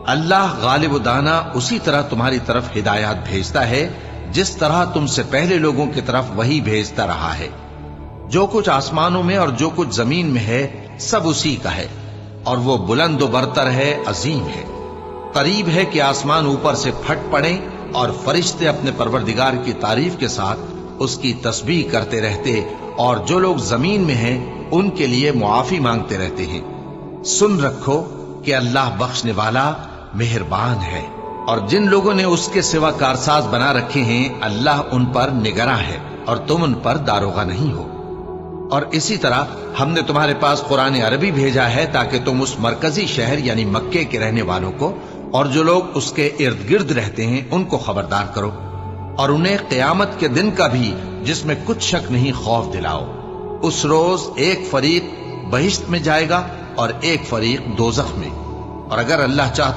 اللہ غالب و دانا اسی طرح تمہاری طرف ہدایات بھیجتا ہے جس طرح تم سے پہلے لوگوں کی طرف وہی بھیجتا رہا ہے۔ جو کچھ آسمانوں میں اور جو کچھ زمین میں ہے سب اسی کا ہے، اور وہ بلند و برتر ہے، عظیم ہے۔ قریب ہے کہ آسمان اوپر سے پھٹ پڑے اور فرشتے اپنے پروردگار کی تعریف کے ساتھ اس کی تسبیح کرتے رہتے، اور جو لوگ زمین میں ہیں ان کے لیے معافی مانگتے رہتے ہیں۔ سن رکھو کہ اللہ بخشنے والا مہربان ہے، اور جن لوگوں نے اس کے سوا کارساز بنا رکھے ہیں اللہ ان پر نگراں ہے، اور تم ان پر داروغہ نہیں ہو۔ اور اسی طرح ہم نے تمہارے پاس قرآن عربی بھیجا ہے تاکہ تم اس مرکزی شہر یعنی مکے کے رہنے والوں کو اور جو لوگ اس کے ارد گرد رہتے ہیں ان کو خبردار کرو، اور انہیں قیامت کے دن کا بھی جس میں کچھ شک نہیں خوف دلاؤ۔ اس روز ایک فریق بہشت میں جائے گا اور ایک فریق دوزخ میں، اور اگر اللہ چاہتا